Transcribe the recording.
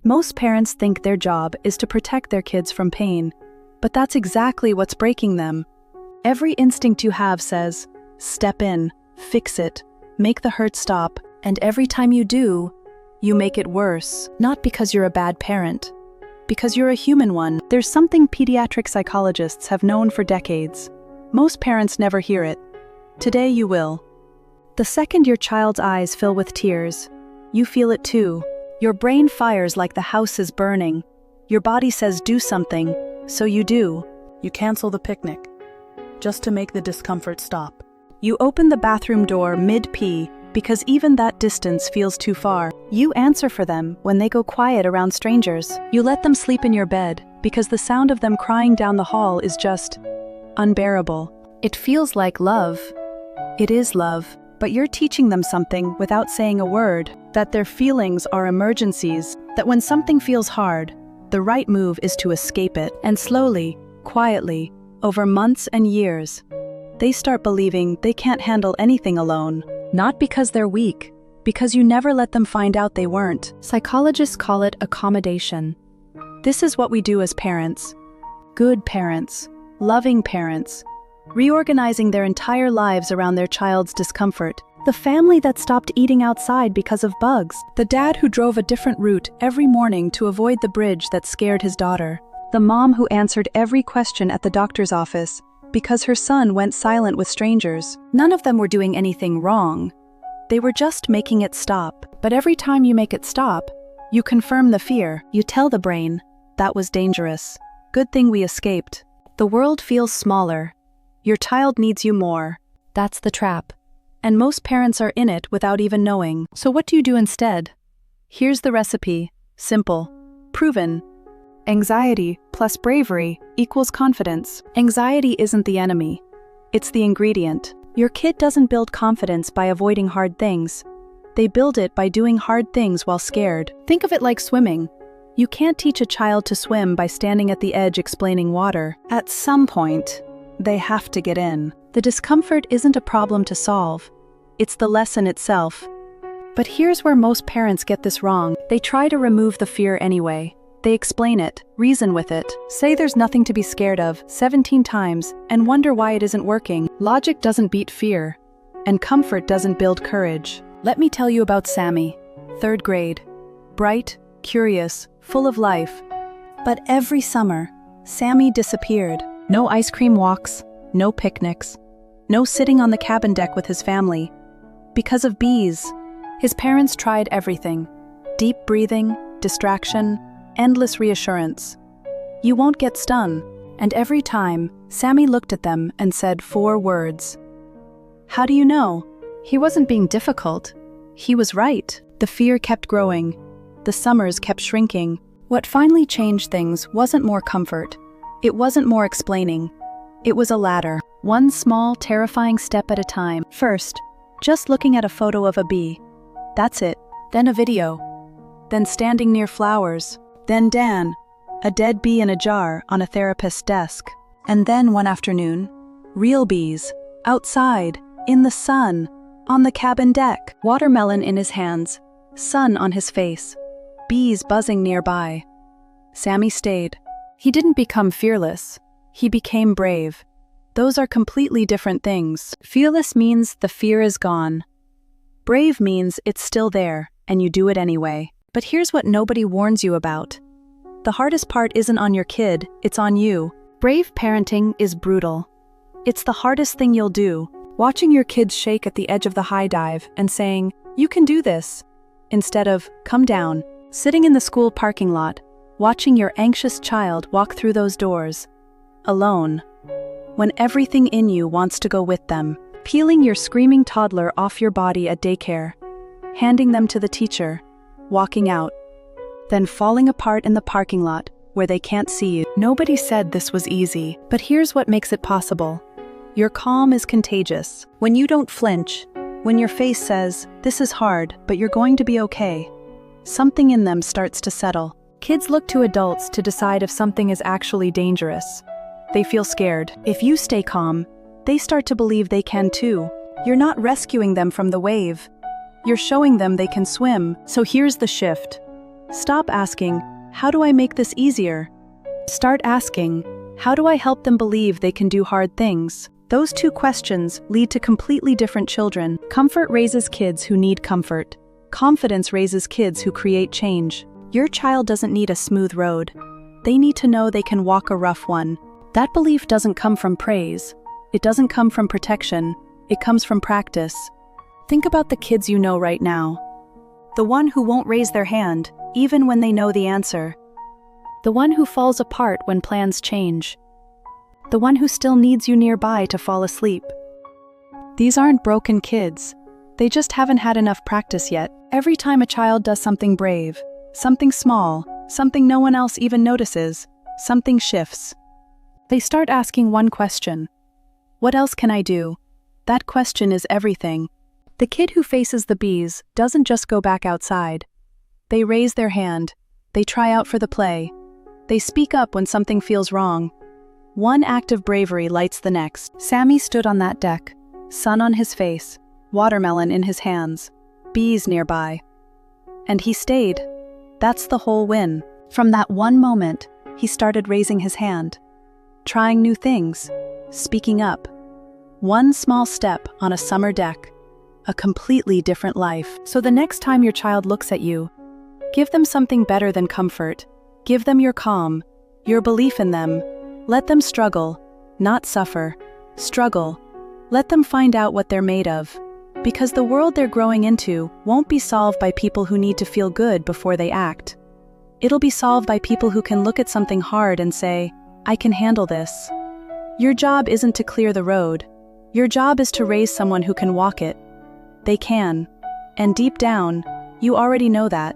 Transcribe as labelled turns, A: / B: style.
A: Most parents think their job is to protect their kids from pain, but that's exactly what's breaking them. Every instinct you have says, step in, fix it, make the hurt stop, and every time you do, you make it worse. Not because you're a bad parent, because you're a human one. There's something pediatric psychologists have known for decades. Most parents never hear it. Today you will. The second your child's eyes fill with tears, you feel it too. Your brain fires like the house is burning. Your body says do something, so you do. You cancel the picnic, just to make the discomfort stop. You open the bathroom door mid-pee, because even that distance feels too far. You answer for them when they go quiet around strangers. You let them sleep in your bed, because the sound of them crying down the hall is just unbearable. It feels like love. It is love. But you're teaching them something without saying a word, that their feelings are emergencies, that when something feels hard, the right move is to escape it. And slowly, quietly, over months and years, they start believing they can't handle anything alone. Not because they're weak, because you never let them find out they weren't. Psychologists call it accommodation. This is what we do as parents. Good parents, loving parents, reorganizing their entire lives around their child's discomfort. The family that stopped eating outside because of bugs. The dad who drove a different route every morning to avoid the bridge that scared his daughter. The mom who answered every question at the doctor's office because her son went silent with strangers. None of them were doing anything wrong. They were just making it stop. But every time you make it stop, you confirm the fear. You tell the brain, that was dangerous. Good thing we escaped. The world feels smaller. Your child needs you more. That's the trap. And most parents are in it without even knowing. So what do you do instead? Here's the recipe. Simple. Proven. Anxiety plus bravery equals confidence. Anxiety isn't the enemy. It's the ingredient. Your kid doesn't build confidence by avoiding hard things. They build it by doing hard things while scared. Think of it like swimming. You can't teach a child to swim by standing at the edge explaining water. At some point, they have to get in. The discomfort isn't a problem to solve. It's the lesson itself. But here's where most parents get this wrong. They try to remove the fear anyway. They explain it, reason with it, say there's nothing to be scared of 17 times, and wonder why it isn't working. Logic doesn't beat fear, and comfort doesn't build courage. Let me tell you about Sammy, 3rd grade. Bright, curious, full of life. But every summer, Sammy disappeared. No ice cream walks, no picnics, no sitting on the cabin deck with his family. Because of bees. His parents tried everything. Deep breathing, distraction, endless reassurance. You won't get stung. And every time, Sammy looked at them and said 4 words. How do you know? He wasn't being difficult. He was right. The fear kept growing. The summers kept shrinking. What finally changed things wasn't more comfort. It wasn't more explaining. It was a ladder. One small, terrifying step at a time. First, just looking at a photo of a bee. That's it. Then a video. Then standing near flowers. Then Dan, a dead bee in a jar on a therapist's desk. And then one afternoon, real bees, outside, in the sun, on the cabin deck. Watermelon in his hands, sun on his face, bees buzzing nearby. Sammy stayed. He didn't become fearless. He became brave. Those are completely different things. Fearless means the fear is gone. Brave means it's still there, and you do it anyway. But here's what nobody warns you about. The hardest part isn't on your kid, it's on you. Brave parenting is brutal. It's the hardest thing you'll do. Watching your kids shake at the edge of the high dive and saying, "You can do this," instead of, "Come down." Sitting in the school parking lot, watching your anxious child walk through those doors, alone, when everything in you wants to go with them. Peeling your screaming toddler off your body at daycare, handing them to the teacher, walking out, then falling apart in the parking lot where they can't see you. Nobody said this was easy, but here's what makes it possible. Your calm is contagious. When you don't flinch, when your face says, "This is hard, but you're going to be okay," something in them starts to settle. Kids look to adults to decide if something is actually dangerous. They feel scared. If you stay calm, they start to believe they can too. You're not rescuing them from the wave. You're showing them they can swim. So here's the shift. Stop asking, "How do I make this easier?" Start asking, "How do I help them believe they can do hard things?" Those two questions lead to completely different children. Comfort raises kids who need comfort. Confidence raises kids who create change. Your child doesn't need a smooth road. They need to know they can walk a rough one. That belief doesn't come from praise. It doesn't come from protection. It comes from practice. Think about the kids you know right now. The one who won't raise their hand, even when they know the answer. The one who falls apart when plans change. The one who still needs you nearby to fall asleep. These aren't broken kids. They just haven't had enough practice yet. Every time a child does something brave, something small, something no one else even notices, something shifts. They start asking one question. What else can I do? That question is everything. The kid who faces the bees doesn't just go back outside. They raise their hand. They try out for the play. They speak up when something feels wrong. One act of bravery lights the next. Sammy stood on that deck, sun on his face, watermelon in his hands, bees nearby. And he stayed. That's the whole win. From that one moment, he started raising his hand, trying new things, speaking up. One small step on a summer deck, a completely different life. So the next time your child looks at you, give them something better than comfort. Give them your calm, your belief in them. Let them struggle, not suffer. Struggle. Let them find out what they're made of. Because the world they're growing into won't be solved by people who need to feel good before they act. It'll be solved by people who can look at something hard and say, "I can handle this." Your job isn't to clear the road. Your job is to raise someone who can walk it. They can. And deep down, you already know that.